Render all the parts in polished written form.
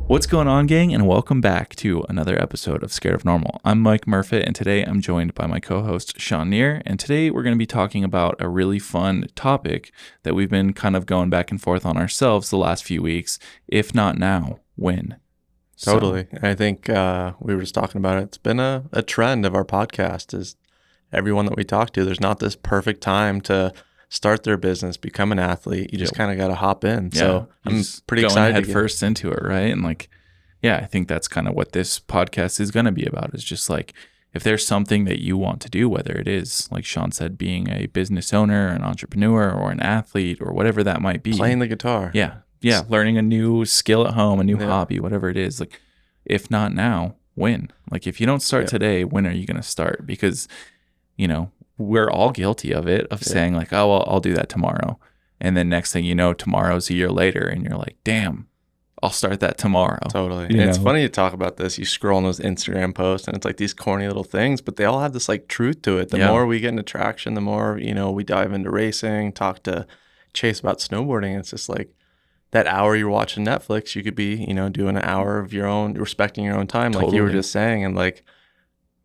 What's going on, gang, and welcome back to another episode of Scared of Normal. I'm Mike Murfitt, and today I'm joined by my co-host, Shawn Neer, and today we're going to be talking about a really fun topic that we've been kind of going back and forth on ourselves the last few weeks. If not now, when? Totally. I think we were just talking about it. It's been a trend of our podcast is everyone that we talk to, there's not this perfect time to start their business, become an athlete. You just kind of got to hop in. Yeah, so I'm pretty excited head first into it, right? And I think that's kind of what this podcast is going to be about, is just like, if there's something that you want to do, whether it is, like Shawn said, being a business owner, an entrepreneur, or an athlete, or whatever that might be. Playing the guitar. Yeah. Learning a new skill at home, a new hobby, whatever it is. Like, if not now, when? Like, if you don't start today, when are you going to start? Because, we're all guilty of it, of saying like, oh, well, I'll do that tomorrow. And then next thing you know, tomorrow's a year later and you're like, damn, I'll start that tomorrow. Totally. And it's funny to talk about this. You scroll on those Instagram posts and it's like these corny little things, but they all have this like truth to it. The more we get into traction, the more, we dive into racing, talk to Chase about snowboarding. It's just like that hour you're watching Netflix, you could be, doing an hour of your own, respecting your own time, like you were just saying. And like,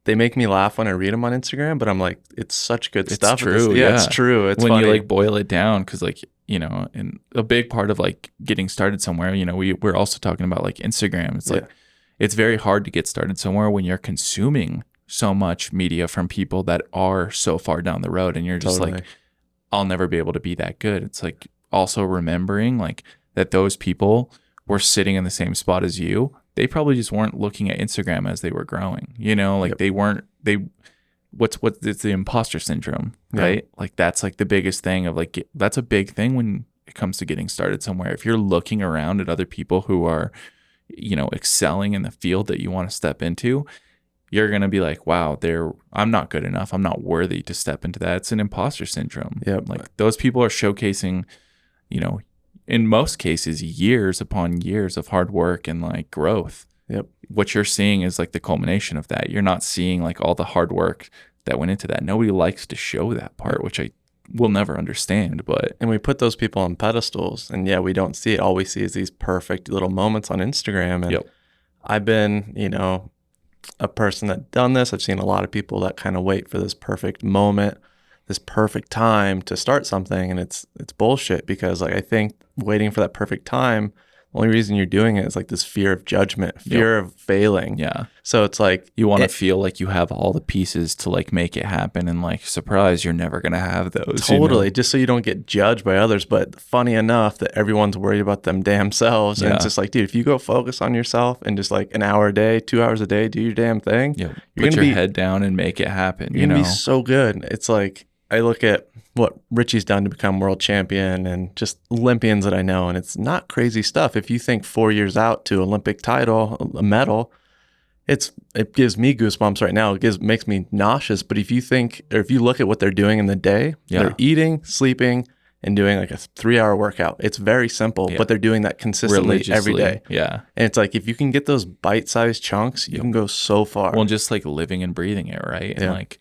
they make me laugh when I read them on Instagram, but I'm like, it's such good stuff. It's true. It's true. It's when funny. You like boil it down, because and a big part of like getting started somewhere, we're also talking about like Instagram. It's like, it's very hard to get started somewhere when you're consuming so much media from people that are so far down the road, and you're just like, I'll never be able to be that good. It's like also remembering like that those people were sitting in the same spot as you. They probably just weren't looking at Instagram as they were growing, it's the imposter syndrome, right? Like that's like the biggest thing of like, that's a big thing when it comes to getting started somewhere. If you're looking around at other people who are, excelling in the field that you want to step into, you're going to be like, wow, I'm not good enough. I'm not worthy to step into that. It's an imposter syndrome. Like those people are showcasing, in most cases, years upon years of hard work and like growth. What you're seeing is like the culmination of that. You're not seeing like all the hard work that went into that. Nobody likes to show that part, which I will never understand. And we put those people on pedestals, and we don't see it. All we see is these perfect little moments on Instagram. And I've been, a person that done this. I've seen a lot of people that kind of wait for this perfect moment, this perfect time to start something, and it's bullshit, because like I think waiting for that perfect time, the only reason you're doing it is like this fear of judgment, fear of failing. So it's like you want to feel like you have all the pieces to like make it happen, and like surprise, you're never gonna have those. Totally, just so you don't get judged by others. But funny enough that everyone's worried about them damn selves, and it's just like, dude, if you go focus on yourself and just like an hour a day, 2 hours a day, do your damn thing. You're put your head down and make it happen. You're gonna be so good. It's like, I look at what Richie's done to become world champion and just Olympians that I know, and it's not crazy stuff. If you think 4 years out to Olympic title, a medal, it gives me goosebumps right now. Makes me nauseous. But if you look at what they're doing in the day, they're eating, sleeping, and doing like a 3-hour workout. It's very simple, but they're doing that consistently every day. And it's like, if you can get those bite-sized chunks, you can go so far. Well, just like living and breathing it, right? And like,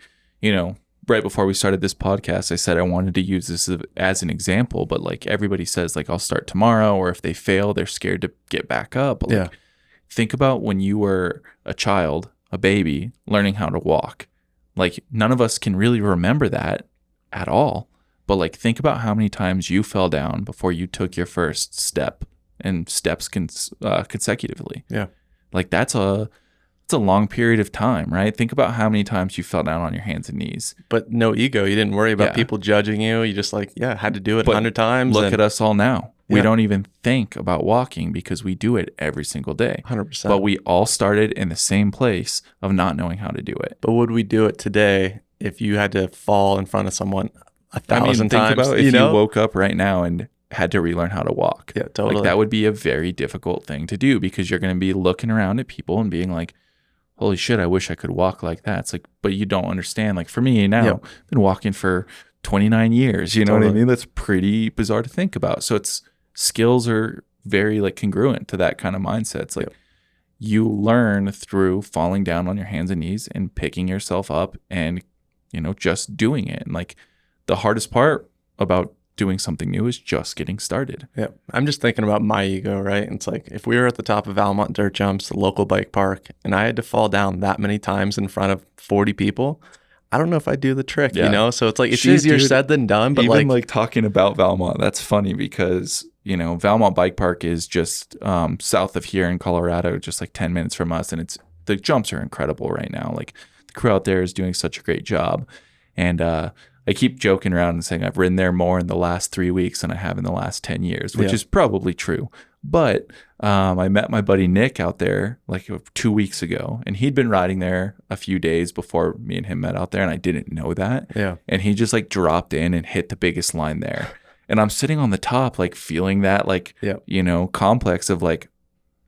right before we started this podcast, I said I wanted to use this as an example, but like everybody says like, I'll start tomorrow, or if they fail, they're scared to get back up. But like, think about when you were a child, a baby, learning how to walk. Like none of us can really remember that at all. But like, think about how many times you fell down before you took your first step, and steps consecutively. Like it's a long period of time, right? Think about how many times you fell down on your hands and knees. But no ego. You didn't worry about people judging you. You just like, had to do it 100 times. Look at us all now. We don't even think about walking because we do it every single day. 100%. But we all started in the same place of not knowing how to do it. But would we do it today if you had to fall in front of someone 1,000 times? Think about if you woke up right now and had to relearn how to walk. Totally. Like that would be a very difficult thing to do, because you're going to be looking around at people and being like, holy shit, I wish I could walk like that. It's like, but you don't understand. Like for me now, I've been walking for 29 years. You know what I mean? That's pretty bizarre to think about. So skills are very like congruent to that kind of mindset. It's like you learn through falling down on your hands and knees and picking yourself up and, just doing it. And like the hardest part about doing something new is just getting started. Yeah. I'm just thinking about my ego, right? It's like if we were at the top of 𝙎𝘾𝘼𝙍𝙍𝙬𝙬, the local bike park, and I had to fall down that many times in front of 40 people, I don't know if I'd do the trick, Yeah. you know? So it's like, it's Shit, easier dude. said than done, but Even like talking about 𝙎𝘾𝘼𝑍𝑍𝑍, that's funny because, you know, 𝙎𝘾𝘼𝑍𝑍 Bike Park is just south of here in Colorado, just like 10 minutes from us. And the jumps are incredible right now. Like the crew out there is doing such a great job. And I keep joking around and saying I've ridden there more in the last 3 weeks than I have in the last 10 years, which is probably true. But I met my buddy Nick out there like 2 weeks ago, and he'd been riding there a few days before me and him met out there, and I didn't know that. Yeah. And he just like dropped in and hit the biggest line there. And I'm sitting on the top, like feeling that like, you know, complex of like,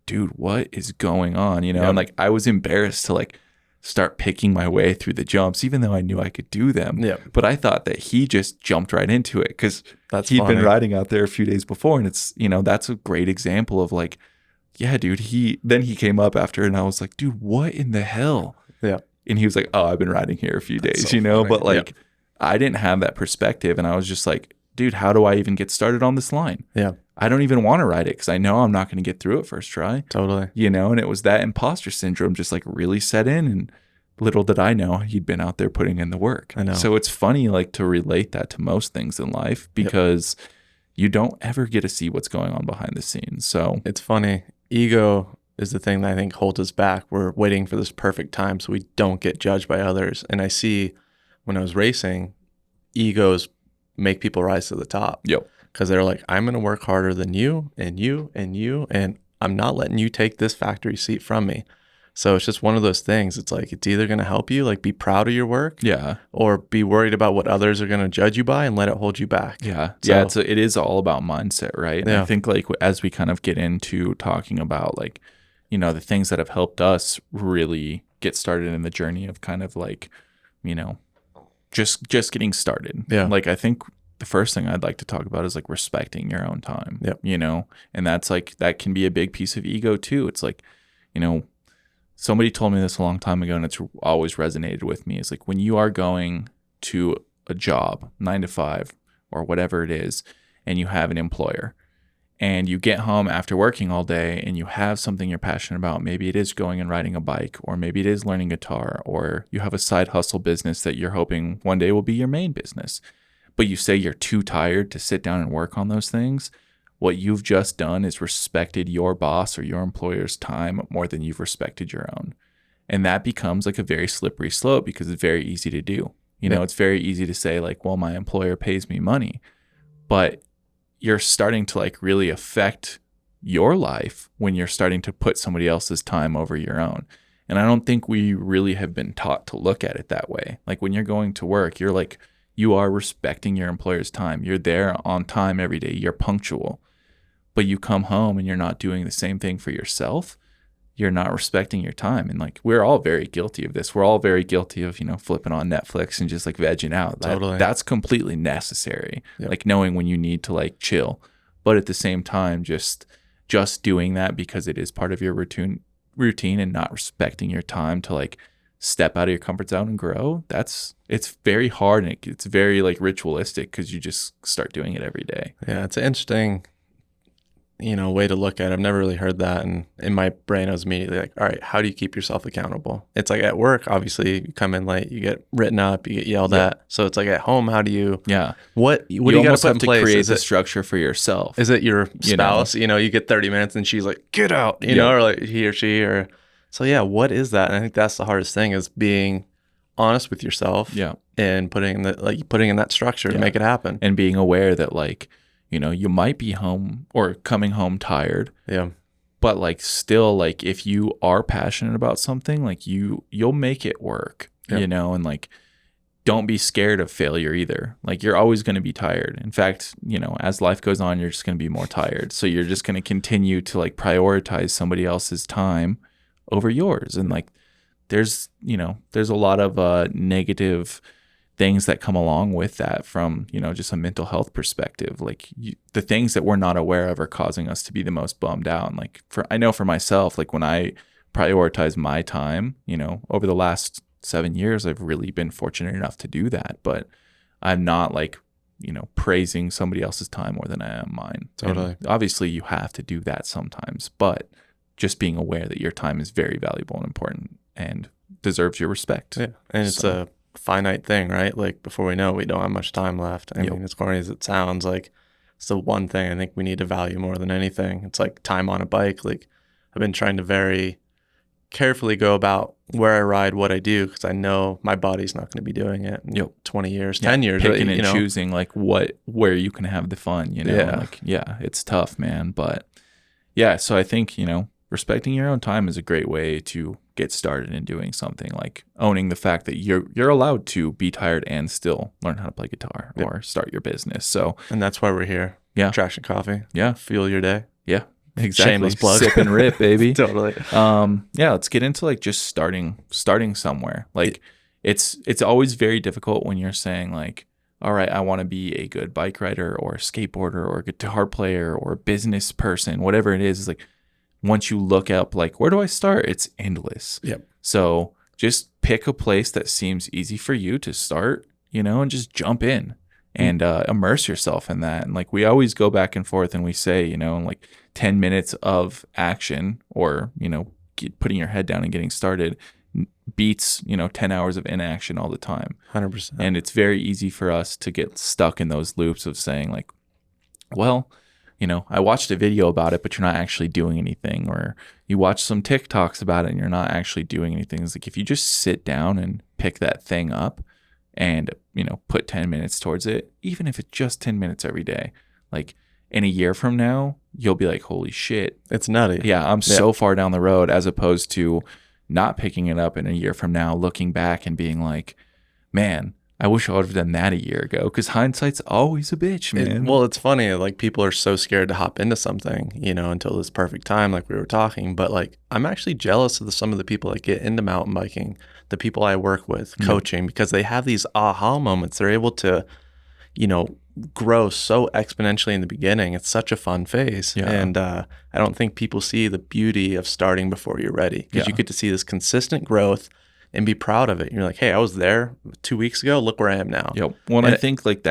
dude, what is going on? You know, and like I was embarrassed to like start picking my way through the jumps, even though I knew I could do them. Yeah. But I thought that he just jumped right into it because he'd been riding out there a few days before. And it's, you know, that's a great example of like, yeah, dude, he came up after and I was like, dude, what in the hell? Yeah. And he was like, oh, I've been riding here a few days, so you know, but like I didn't have that perspective. And I was just like, dude, how do I even get started on this line? Yeah. I don't even want to ride it because I know I'm not going to get through it first try. Totally. You know, and it was that imposter syndrome just like really set in, and little did I know he'd been out there putting in the work. I know. So it's funny like to relate that to most things in life because you don't ever get to see what's going on behind the scenes. So it's funny. Ego is the thing that I think holds us back. We're waiting for this perfect time so we don't get judged by others. And I see when I was racing, egos make people rise to the top. Yep. Because they're like, I'm going to work harder than you and you and you, and I'm not letting you take this factory seat from me. So it's just one of those things. It's like, it's either going to help you, like be proud of your work, or be worried about what others are going to judge you by and let it hold you back. Yeah. So, it is all about mindset, right? And I think like as we kind of get into talking about like, you know, the things that have helped us really get started in the journey of kind of like, you know, just getting started. Yeah. Like I think the first thing I'd like to talk about is like respecting your own time, you know, and that's like, that can be a big piece of ego too. It's like, you know, somebody told me this a long time ago and it's always resonated with me. It's like when you are going to a job, 9 to 5 or whatever it is, and you have an employer and you get home after working all day and you have something you're passionate about. Maybe it is going and riding a bike, or maybe it is learning guitar, or you have a side hustle business that you're hoping one day will be your main business. But you say you're too tired to sit down and work on those things. What you've just done is respected your boss or your employer's time more than you've respected your own. And that becomes like a very slippery slope because it's very easy to do. You know, it's very easy to say like, well, my employer pays me money, but you're starting to like really affect your life when you're starting to put somebody else's time over your own. And I don't think we really have been taught to look at it that way. Like when you're going to work, you're like, you are respecting your employer's time. You're there on time every day. You're punctual. But you come home and you're not doing the same thing for yourself. You're not respecting your time. And like, we're all very guilty of this. We're all very guilty of, you know, flipping on Netflix and just like vegging out. That's completely necessary. Yep. Like knowing when you need to like chill. But at the same time, just doing that because it is part of your routine and not respecting your time to like step out of your comfort zone and grow, it's very hard, and it's very like ritualistic because you just start doing it every day. Yeah, it's an interesting, you know, way to look at it. I've never really heard that, and in my brain I was immediately like, all right, how do you keep yourself accountable? It's like at work, obviously you come in late, you get written up, you get yelled at. So it's like at home, how do you what do you got to put in place? Create the structure for yourself. Is it your spouse? You know, you get 30 minutes and she's like, get out, you know, or like he or she, or so yeah, what is that? And I think that's the hardest thing, is being honest with yourself and putting in that structure to make it happen. And being aware that like, you know, you might be home or coming home tired. Yeah. But like still, like if you are passionate about something, like you'll make it work, you know, and like don't be scared of failure either. Like you're always going to be tired. In fact, you know, as life goes on, you're just going to be more tired. So you're just going to continue to like prioritize somebody else's time over yours. And like there's a lot of negative things that come along with that from, you know, just a mental health perspective. Like the things that we're not aware of are causing us to be the most bummed out. And like I know for myself, like when I prioritize my time, you know, over the last 7 years, I've really been fortunate enough to do that. But I'm not like, praising somebody else's time more than I am mine. Totally. And obviously you have to do that sometimes, but just being aware that your time is very valuable and important and deserves your respect. Yeah. And it's a finite thing, right? Like before we know it, we don't have much time left. I mean, as corny as it sounds, like it's the one thing I think we need to value more than anything. It's like time on a bike. Like I've been trying to very carefully go about where I ride, what I do, because I know my body's not going to be doing it in 20 years, 10 years. Picking and choosing like where you can have the fun, it's tough, man. But yeah, so I think, respecting your own time is a great way to get started in doing something, like owning the fact that you're allowed to be tired and still learn how to play guitar or start your business. So, and that's why we're here. Yeah. Traction Coffee. Yeah. Fuel your day. Yeah. Exactly. Shameless plug. Sip and rip, baby. Totally. Let's get into like just starting somewhere. Like it's always very difficult when you're saying like, all right, I want to be a good bike rider or a skateboarder or a guitar player or a business person, whatever it is. It's like once you look up like, where do I start? It's endless. Yep. So just pick a place that seems easy for you to start, and just jump in and immerse yourself in that. And like we always go back and forth and we say, like 10 minutes of action or, putting your head down and getting started beats, 10 hours of inaction all the time. 100%. And it's very easy for us to get stuck in those loops of saying like, well, I watched a video about it, but you're not actually doing anything. Or you watch some TikToks about it and you're not actually doing anything. It's like if you just sit down and pick that thing up and, put 10 minutes towards it, even if it's just 10 minutes every day, like in a year from now, you'll be like, holy shit. It's nutty. Yeah, I'm so far down the road, as opposed to not picking it up in a year from now, looking back and being like, man, I wish I would have done that a year ago, because hindsight's always a bitch, man. It's funny. Like people are so scared to hop into something, until this perfect time, like we were talking. But like I'm actually jealous of some of the people that get into mountain biking, the people I work with, coaching, because they have these aha moments. They're able to, grow so exponentially in the beginning. It's such a fun phase. Yeah. And I don't think people see the beauty of starting before you're ready, because you get to see this consistent growth and be proud of it. You're like, hey, I was there 2 weeks ago. Look where I am now. Yep. Well, I think like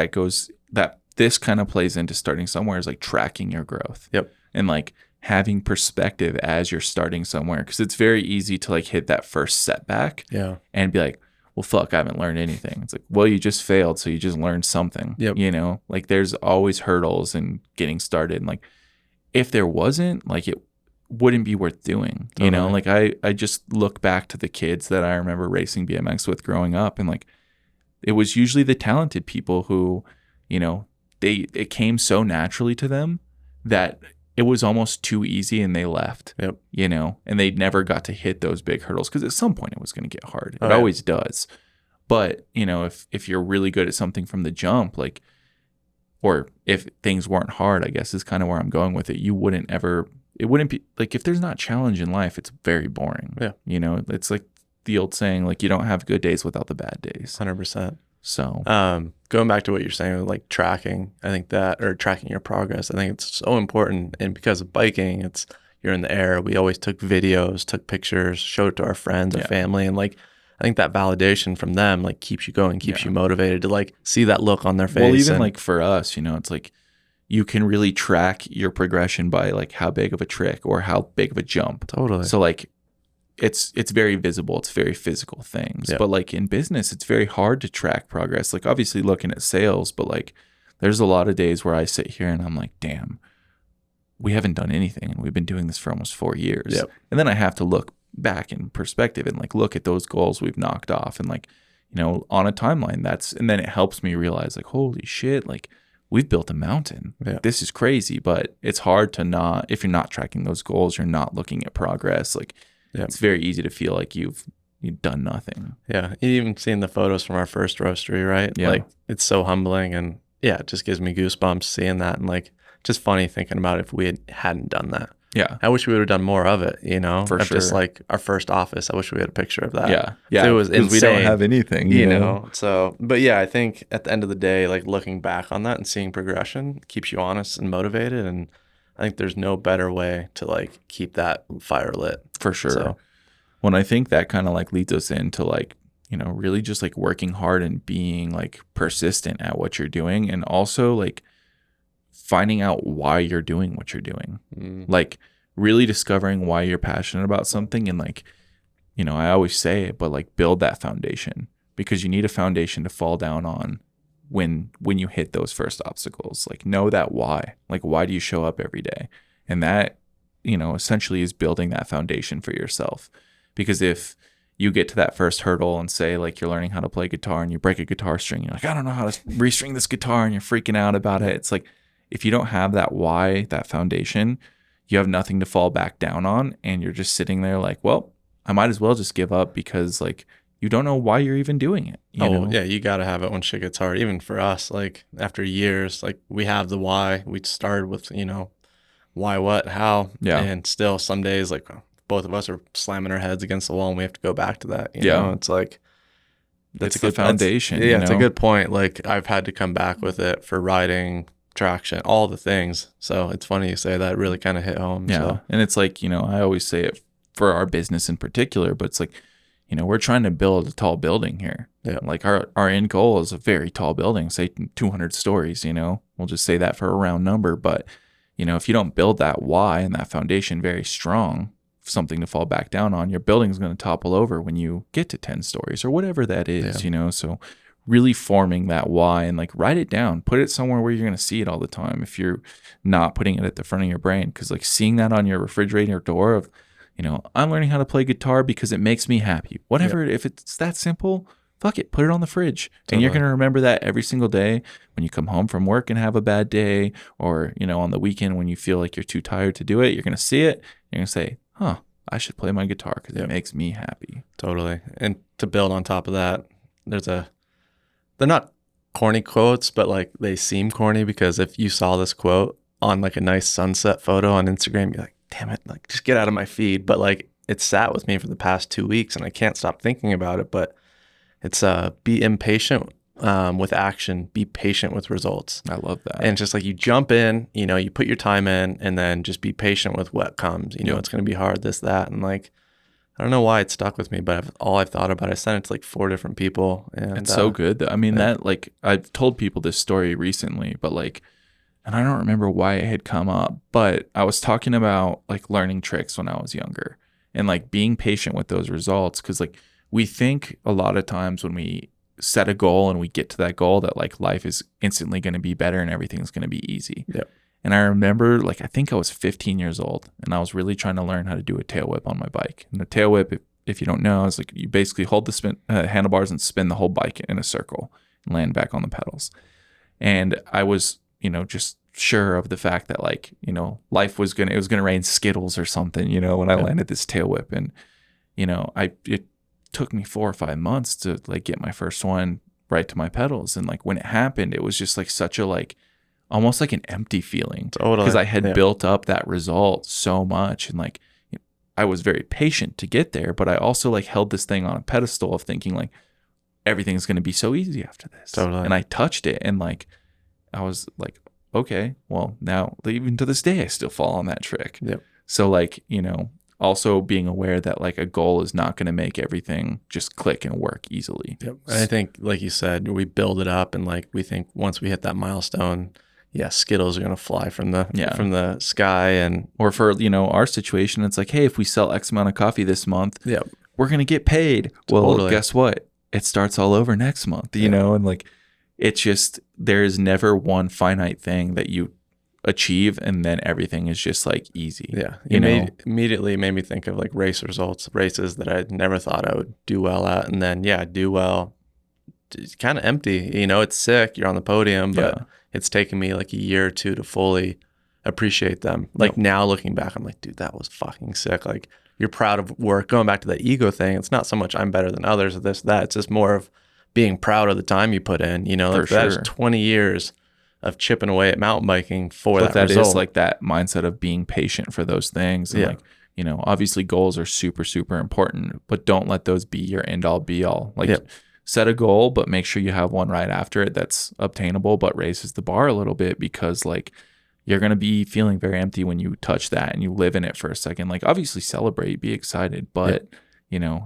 this kind of plays into starting somewhere, is like tracking your growth. Yep. And like having perspective as you're starting somewhere, because it's very easy to like hit that first setback and be like, well, fuck, I haven't learned anything. It's like, well, you just failed, so you just learned something. Yep. Like there's always hurdles in getting started. And like if there wasn't, like it wouldn't be worth doing. Like I just look back to the kids that I remember racing BMX with growing up, and like it was usually the talented people who, it came so naturally to them that it was almost too easy and they left. Yep. And they never got to hit those big hurdles, because at some point it was going to get hard. It always does. But, if you're really good at something from the jump, like, or if things weren't hard, I guess is kind of where I'm going with it. It wouldn't be like, if there's not challenge in life, it's very boring. Yeah. It's like the old saying, like, you don't have good days without the bad days. 100%. So, going back to what you're saying, like tracking, I think or tracking your progress, I think it's so important. And because of biking, you're in the air. We always took videos, took pictures, showed it to our friends, our family. And like, I think that validation from them, like keeps you going, keeps you motivated to like see that look on their face. Well, even like for us, it's like, you can really track your progression by like how big of a trick or how big of a jump. Totally. So like it's very visible. It's very physical things. Yeah. But like in business, it's very hard to track progress. Like obviously looking at sales, but like there's a lot of days where I sit here and I'm like, damn, we haven't done anything. And we've been doing this for almost 4 years. Yep. And then I have to look back in perspective and like look at those goals we've knocked off and like, on a timeline. And then it helps me realize like, holy shit, like we've built a mountain. Yeah. This is crazy. But it's hard to if you're not tracking those goals, you're not looking at progress. Like, it's very easy to feel like you've done nothing. Yeah. Even seeing the photos from our first roastery, right? Yeah. Like it's so humbling, and it just gives me goosebumps seeing that, and like just funny thinking about if we hadn't done that. Yeah. I wish we would have done more of it, For sure. Just like our first office, I wish we had a picture of that. Yeah. Yeah. So it was insane. We don't have anything, you know? So, but yeah, I think at the end of the day, like looking back on that and seeing progression keeps you honest and motivated. And I think there's no better way to like keep that fire lit. For sure. So, When I think that kind of like leads us into like really just like working hard and being like persistent at what you're doing, and also like finding out why you're doing what you're doing. Like really discovering why you're passionate about something, and like, I always say it, but like build that foundation, because you need a foundation to fall down on when you hit those first obstacles. Like know that why. Like why do you show up every day? And that, essentially is building that foundation for yourself. Because if you get to that first hurdle and say like you're learning how to play guitar and you break a guitar string, you're like, I don't know how to restring this guitar, and you're freaking out about it. It's like, if you don't have that why, that foundation, you have nothing to fall back down on, and you're just sitting there like, well, I might as well just give up, because like you don't know why you're even doing it. You know? Yeah, you got to have it when shit gets hard. Even for us, like after years, like we have the why. We started with, why, what, how. Yeah. And still some days, like both of us are slamming our heads against the wall, and we have to go back to that. You know, it's like, that's a good foundation. Yeah, it's a good point. Like I've had to come back with it for writing, traction, all the things. So it's funny you say that. It really kind of hit home. Yeah. So. And it's like, I always say it for our business in particular, but it's like, we're trying to build a tall building here. Yeah. Like our end goal is a very tall building, say 200 stories, we'll just say that for a round number. But, if you don't build that why and that foundation very strong, something to fall back down on, your building's going to topple over when you get to 10 stories or whatever that is, so really forming that why, and like write it down, put it somewhere where you're going to see it all the time. If you're not putting it at the front of your brain, because like seeing that on your refrigerator door of, I'm learning how to play guitar because it makes me happy. Whatever, if it's that simple, fuck it, put it on the fridge. Totally. And you're going to remember that every single day when you come home from work and have a bad day, or, on the weekend when you feel like you're too tired to do it, you're going to see it. You're going to say, I should play my guitar because it makes me happy. Totally. And to build on top of that, they're not corny quotes, but like they seem corny, because if you saw this quote on like a nice sunset photo on Instagram, you're like, damn it, like just get out of my feed. But like it sat with me for the past 2 weeks and I can't stop thinking about it. But it's be impatient with action, be patient with results. I love that. And just like you jump in, you put your time in, and then just be patient with what comes. It's going to be hard, this, that. And like, I don't know why it stuck with me, but all I've thought about, I sent it to like 4 different people. And it's so good. I mean, that like, I've told people this story recently, but like, and I don't remember why it had come up, but I was talking about like learning tricks when I was younger, and like being patient with those results. Cause like we think a lot of times when we set a goal and we get to that goal that like life is instantly going to be better and everything's going to be easy. Yep. And I remember like, I think I was 15 years old and I was really trying to learn how to do a tail whip on my bike. And the tail whip, if you don't know, is like you basically hold the handlebars and spin the whole bike in a circle and land back on the pedals. And I was, just sure of the fact that like, life was it was going to rain Skittles or something, when I landed this tail whip. And, it took me 4 or 5 months to like get my first one right to my pedals. And like when it happened, it was just like such a like almost like an empty feeling. Totally. Because I had built up that result so much, and like I was very patient to get there, but I also like held this thing on a pedestal of thinking like everything's going to be so easy after this. Totally. And I touched it and like I was like, okay, well now even to this day I still fall on that trick. Yep. So like, also being aware that like a goal is not going to make everything just click and work easily. Yep. And I think, like you said, we build it up, and like we think once we hit that milestone, Skittles are going to fly from the sky. And or for our situation, it's like, hey, if we sell X amount of coffee this month, we're going to get paid. Totally. Well, guess what? It starts all over next month, and like it's just, there is never one finite thing that you achieve and then everything is just like easy. Immediately made me think of like race results, races that I never thought I would do well at, and then do well. It's kind of empty, it's sick, you're on the podium, but it's taken me like a year or two to fully appreciate them. Like now looking back, I'm like, dude, that was fucking sick. Like you're proud of work. Going back to that ego thing, it's not so much I'm better than others or this, that. It's just more of being proud of the time you put in, like that's 20 years of chipping away at mountain biking for that result. Is like that mindset of being patient for those things. And like, obviously goals are super, super important, but don't let those be your end all be all. Like set a goal, but make sure you have one right after it that's obtainable, but raises the bar a little bit, because like you're going to be feeling very empty when you touch that and you live in it for a second. Like obviously celebrate, be excited, but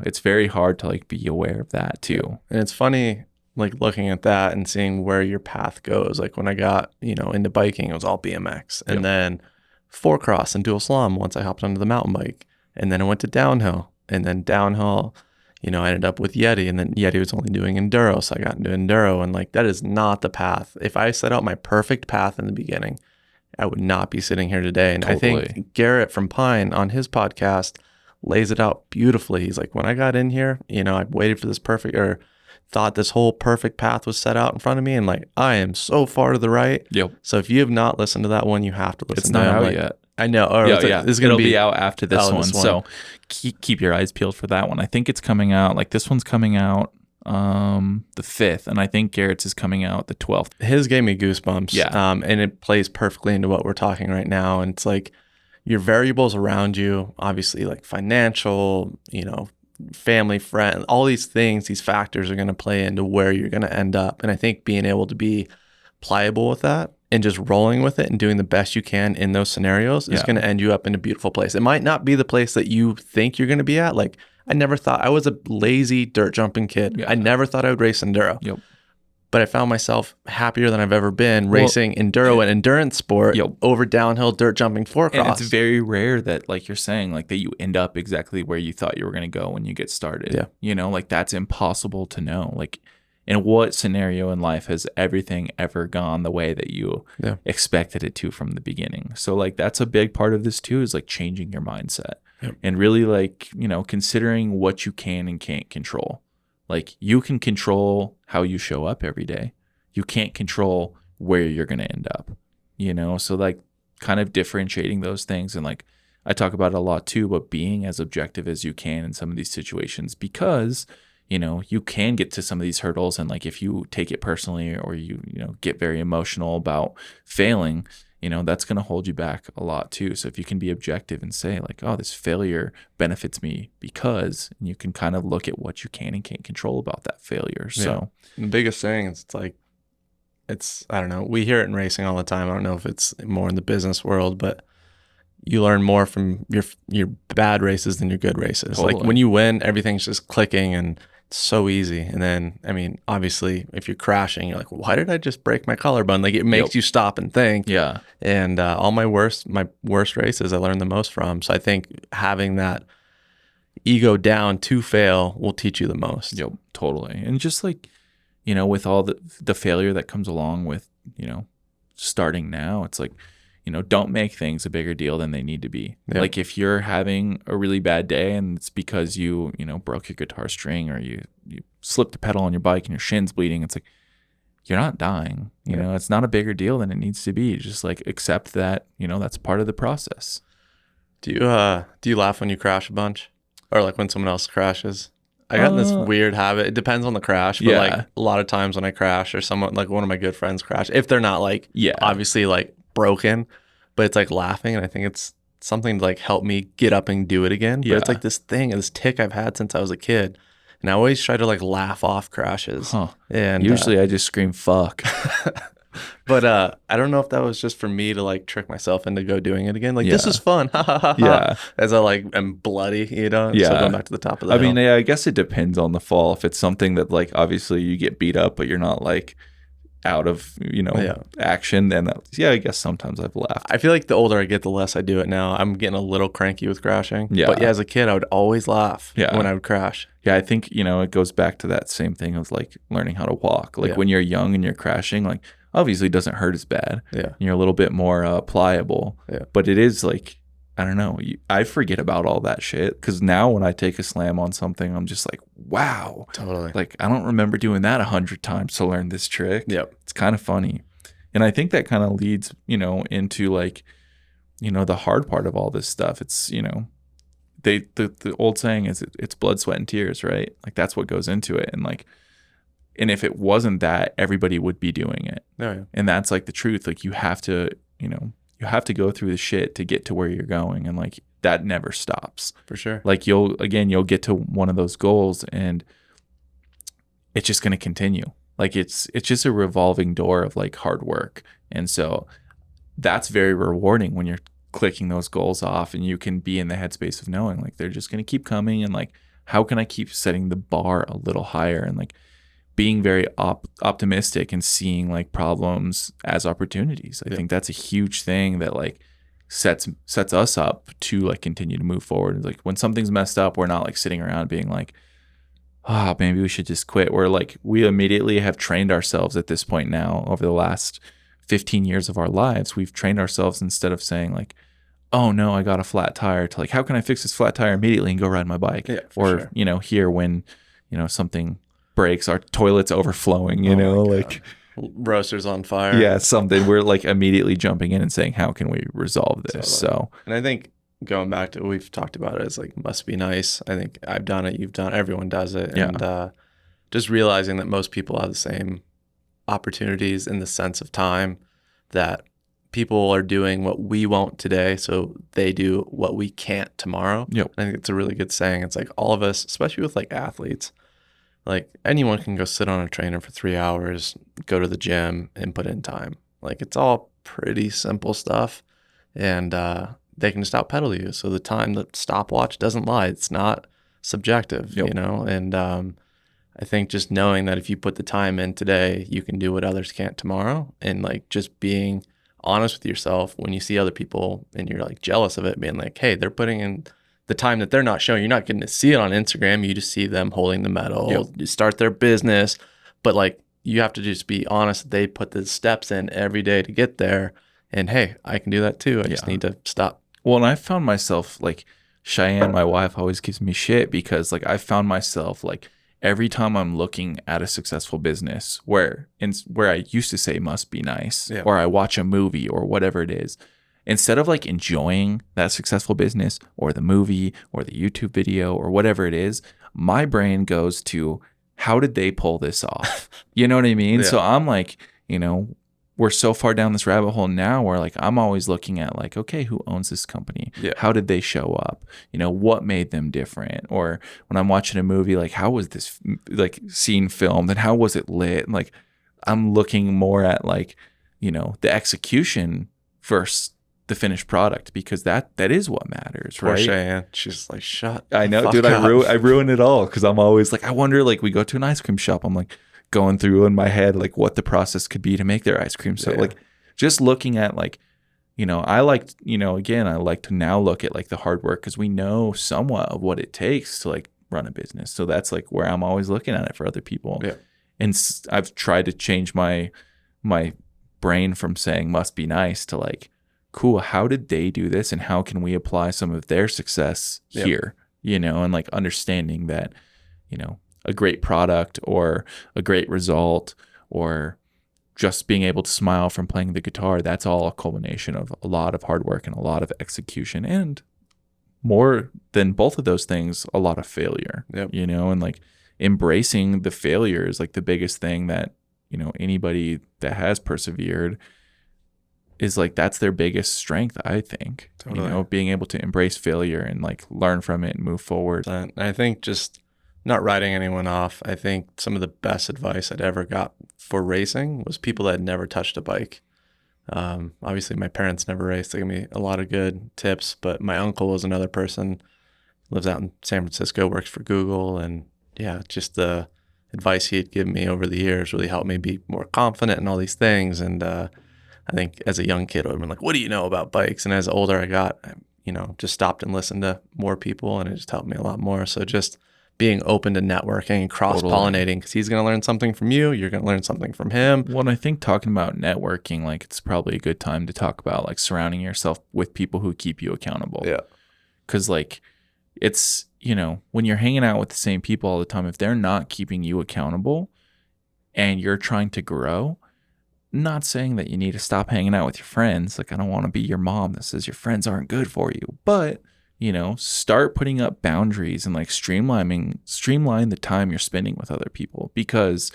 it's very hard to like be aware of that too. And it's funny, like looking at that and seeing where your path goes. Like when I got, into biking, it was all BMX, and then 4-cross and dual slalom once I hopped onto the mountain bike. And then I went to downhill, and then downhill, I ended up with Yeti, and then Yeti was only doing enduro. So I got into enduro, and like, that is not the path. If I set out my perfect path in the beginning, I would not be sitting here today. And Totally. I think Garrett from Pine on his podcast lays it out beautifully. He's like, when I got in here, I waited for this perfect, or thought this whole perfect path was set out in front of me, and like, I am so far to the right. Yep. So if you have not listened to that one, you have to listen. It's not to it. out Like, yet. I know. Or Yeah, this is gonna be out after this one. this one. So keep your eyes peeled for that one. I think it's coming out. Like this one's coming out the 5th, and I think Garrett's is coming out the 12th. His gave me goosebumps. Yeah. And it plays perfectly into what we're talking right now. And it's like your variables around you, obviously, like financial, family, friend, all these things, these factors are going to play into where you're going to end up. And I think being able to be pliable with that and just rolling with it and doing the best you can in those scenarios is going to end you up in a beautiful place. It might not be the place that you think you're going to be at. Like, I never thought, I was a lazy dirt jumping kid. Yeah. I never thought I would race enduro. Yep. But I found myself happier than I've ever been racing enduro and endurance sport over downhill dirt jumping 4-cross. And it's very rare that, like you're saying, like that you end up exactly where you thought you were going to go when you get started. Yeah. Like that's impossible to know. Like, in what scenario in life has everything ever gone the way that you expected it to from the beginning? So like that's a big part of this too, is like changing your mindset and really like, considering what you can and can't control. Like you can control how you show up every day. You can't control where you're going to end up, So like kind of differentiating those things. And like I talk about it a lot too, but being as objective as you can in some of these situations, because you can get to some of these hurdles, and like if you take it personally or you get very emotional about failing, that's going to hold you back a lot too. So if you can be objective and say like, oh, this failure benefits me because, and you can kind of look at what you can and can't control about that failure. So the biggest thing is I don't know, we hear it in racing all the time. I don't know if it's more in the business world, but you learn more from your bad races than your good races. Totally. Like when you win, everything's just clicking and it's so easy. And then, I mean, obviously, if you're crashing, you're like, why did I just break my collarbone? Like it makes you stop and think. Yeah. And all my worst races, I learned the most from. So I think having that ego down to fail will teach you the most. Yep, totally. And just like, with all the failure that comes along with, starting now, it's like, don't make things a bigger deal than they need to be. Yep. Like if you're having a really bad day and it's because you broke your guitar string or you slipped the pedal on your bike and your shin's bleeding, it's like, you're not dying. It's not a bigger deal than it needs to be. Just like accept that, that's part of the process. Do you laugh when you crash a bunch, or like when someone else crashes? I got this weird habit. It depends on the crash, but like a lot of times when I crash or someone, like one of my good friends crash, if they're not like obviously like broken, but it's like laughing, and I think it's something to like help me get up and do it again. But it's like this tick I've had since I was a kid, and I always try to like laugh off crashes. And usually I just scream fuck. But I don't know if that was just for me to like trick myself into go doing it again. Like this is fun, as I like am bloody, So going back to the top of the hill. I mean, I guess it depends on the fall. If it's something that like obviously you get beat up, but you're not like out of action, then I guess sometimes I've laughed. I feel like the older I get, the less I do it now. I'm getting a little cranky with crashing. But as a kid, I would always laugh when I would crash. I think it goes back to that same thing of like learning how to walk. Like when you're young and you're crashing, like obviously it doesn't hurt as bad. You're a little bit more pliable. But it is like, I don't know, I forget about all that shit, because now when I take a slam on something, I'm just like, wow. Totally. Like, I don't remember doing that 100 times to learn this trick. It's kind of funny. And I think that kind of leads, into like, the hard part of all this stuff. It's, the old saying is it's blood, sweat, and tears, right? Like that's what goes into it. And like, and if it wasn't that, everybody would be doing it. And that's like the truth. Like you have to, you have to go through the shit to get to where you're going. And like, that never stops. For sure. Like you'll get to one of those goals and it's just going to continue. Like it's just a revolving door of like hard work. And so that's very rewarding when you're clicking those goals off and you can be in the headspace of knowing like they're just going to keep coming, and like how can I keep setting the bar a little higher, and like being very optimistic and seeing like problems as opportunities. I think that's a huge thing that like sets us up to like continue to move forward. Like when something's messed up, we're not like sitting around being like, oh, maybe we should just quit. We're like, we immediately have trained ourselves at this point now over the last 15 years of our lives. We've trained ourselves, instead of saying like, oh no, I got a flat tire, to like, how can I fix this flat tire immediately and go ride my bike? Yeah, or sure. you know, here when you know something breaks, our toilet's overflowing, you know, like roaster's on fire. Yeah, something. We're like immediately jumping in and saying, how can we resolve this? Totally. So, and I think going back to what we've talked about it, it's like must be nice. I think I've done it, you've done it, everyone does it. Yeah. And just realizing that most people have the same opportunities in the sense of time, that people are doing what we won't today, so they do what we can't tomorrow. Yep. I think it's a really good saying. It's like all of us, especially with like athletes, like anyone can go sit on a trainer for 3 hours, go to the gym and put in time. Like it's all pretty simple stuff, and they can just outpedal you. So the time, the stopwatch doesn't lie. It's not subjective, you know? And I think just knowing that if you put the time in today, you can do what others can't tomorrow. And like just being honest with yourself when you see other people and you're like jealous of it, being like, hey, they're putting in the time that they're not showing. You're not getting to see it on Instagram. You just see them holding the medal, you start their business. But like, you have to just be honest that they put the steps in every day to get there. And hey, I can do that too. I just need to stop. Well, and I found myself like, Cheyenne, my wife, always gives me shit because like I found myself like every time I'm looking at a successful business where I used to say must be nice, or I watch a movie or whatever it is, instead of like enjoying that successful business or the movie or the YouTube video or whatever it is, my brain goes to, how did they pull this off? You know what I mean? So I'm like, you know, we're so far down this rabbit hole now where like I'm always looking at like, okay, who owns this company? How did they show up? You know, what made them different? Or when I'm watching a movie, like how was this like scene filmed and how was it lit? And, like I'm looking more at like, you know, the execution versus the finished product, because that is what matters, Poor right? Cheyenne. She's like, shut I know, the dude. fuck up. I ruin it all because I'm always like, I wonder, like we go to an ice cream shop, I'm like going through in my head like what the process could be to make their ice cream. So like just looking at like, you know, I like, you know, again, I like to now look at like the hard work because we know somewhat of what it takes to like run a business. So that's like where I'm always looking at it for other people. And I've tried to change my brain from saying must be nice to like, cool, how did they do this and how can we apply some of their success here, you know, and like understanding that, you know, a great product or a great result or just being able to smile from playing the guitar, that's all a culmination of a lot of hard work and a lot of execution, and more than both of those things, a lot of failure, you know, and like embracing the failure is like the biggest thing that, you know, anybody that has persevered is like, that's their biggest strength, I think. You know, being able to embrace failure and like learn from it and move forward. And I think just not writing anyone off, I think some of the best advice I'd ever got for racing was people that had never touched a bike. Obviously my parents never raced. They gave me a lot of good tips, but my uncle was another person, lives out in San Francisco, works for Google. And yeah, just the advice he had given me over the years really helped me be more confident in all these things. And I think as a young kid, I would have been like, what do you know about bikes? And as older I got, you know, just stopped and listened to more people, and it just helped me a lot more. So just being open to networking and cross-pollinating, because he's going to learn something from you, you're going to learn something from him. Well, and I think talking about networking, like it's probably a good time to talk about like surrounding yourself with people who keep you accountable. Because like it's, you know, when you're hanging out with the same people all the time, if they're not keeping you accountable and you're trying to grow, not saying that you need to stop hanging out with your friends. Like, I don't want to be your mom that says your friends aren't good for you, but you know, start putting up boundaries and like streamline the time you're spending with other people. Because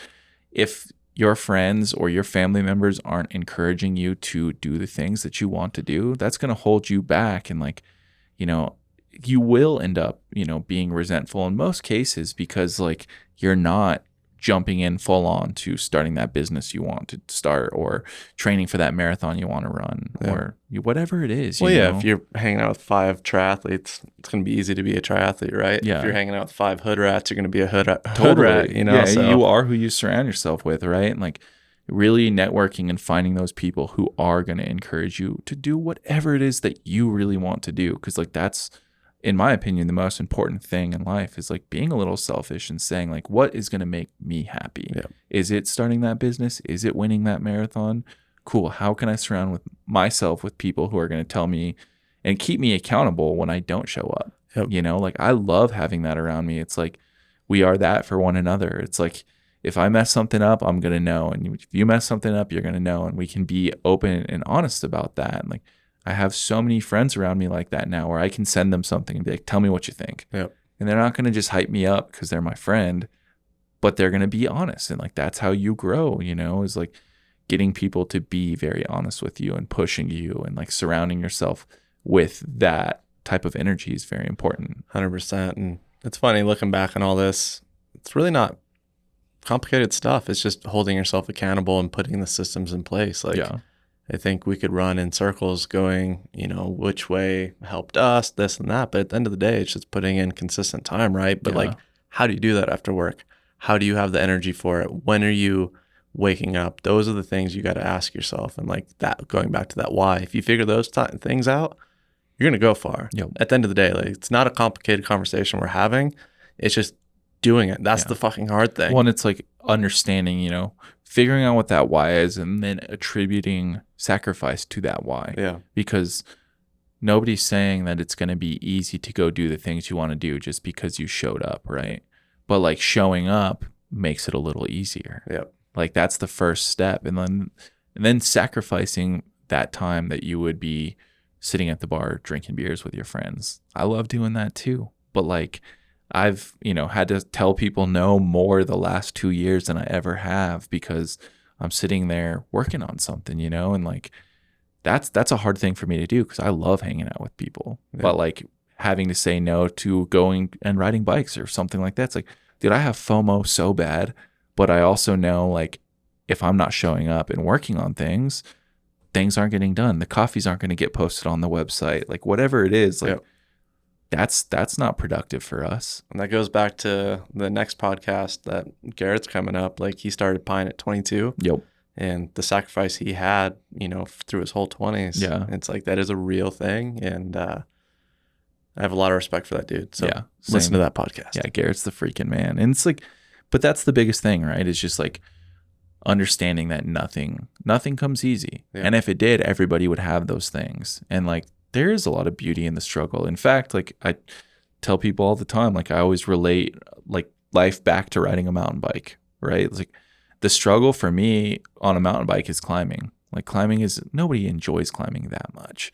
if your friends or your family members aren't encouraging you to do the things that you want to do, that's going to hold you back. And like, you know, you will end up, you know, being resentful in most cases because like you're not jumping in full on to starting that business you want to start, or training for that marathon you want to run, or whatever it is. Well, you yeah, know? if you're hanging out with 5 triathletes, it's going to be easy to be a triathlete, right? Yeah. If you're hanging out with 5 hood rats, you're going to be a hood Totally. rat, you know? Yeah, So you are who you surround yourself with, right? And like really networking and finding those people who are going to encourage you to do whatever it is that you really want to do. Because like that's, in my opinion, the most important thing in life is like being a little selfish and saying like, what is going to make me happy? Yeah. Is it starting that business? Is it winning that marathon? Cool. How can I surround with myself with people who are going to tell me and keep me accountable when I don't show up? Yep. You know, like I love having that around me. It's like we are that for one another. It's like if I mess something up, I'm going to know. And if you mess something up, you're going to know. And we can be open and honest about that. And like, I have so many friends around me like that now where I can send them something and be like, tell me what you think. Yep. And they're not going to just hype me up because they're my friend, but they're going to be honest. And like, that's how you grow, you know, is like getting people to be very honest with you and pushing you, and like surrounding yourself with that type of energy is very important. 100%. And it's funny looking back on all this, it's really not complicated stuff. It's just holding yourself accountable and putting the systems in place. Like, I think we could run in circles going, you know, which way helped us, this and that. But at the end of the day, it's just putting in consistent time, right? But like, how do you do that after work? How do you have the energy for it? When are you waking up? Those are the things you got to ask yourself. And like that, going back to that why, if you figure those things out, you're going to go far. Yep. At the end of the day, like it's not a complicated conversation we're having. It's just doing it. That's the fucking hard thing. Well, and it's like understanding, you know, figuring out what that why is and then attributing sacrifice to that why. Yeah. Because nobody's saying that it's going to be easy to go do the things you want to do just because you showed up, right? But like showing up makes it a little easier. Yeah. Like that's the first step. And then sacrificing that time that you would be sitting at the bar drinking beers with your friends. I love doing that too. But like I've, you know, had to tell people no more the last 2 years than I ever have because I'm sitting there working on something, you know, and like that's a hard thing for me to do because I love hanging out with people. Yeah. But like having to say no to going and riding bikes or something like that, it's like, dude, I have FOMO so bad, but I also know like if I'm not showing up and working on things aren't getting done. The coffees aren't going to get posted on the website. Like whatever it is, like that's not productive for us. And that goes back to the next podcast that Garrett's coming up. Like he started Pine at 22. Yep. And the sacrifice he had, you know, through his whole 20s. Yeah. It's like that is a real thing. And I have a lot of respect for that dude. So same. Listen to that podcast. Yeah, Garrett's the freaking man. And it's like, but that's the biggest thing, right? It's just like understanding that nothing comes easy. Yeah. And if it did, everybody would have those things. And like there is a lot of beauty in the struggle. In fact, like I tell people all the time, like I always relate like life back to riding a mountain bike, right? It's like the struggle for me on a mountain bike is climbing. Like climbing is, nobody enjoys climbing that much.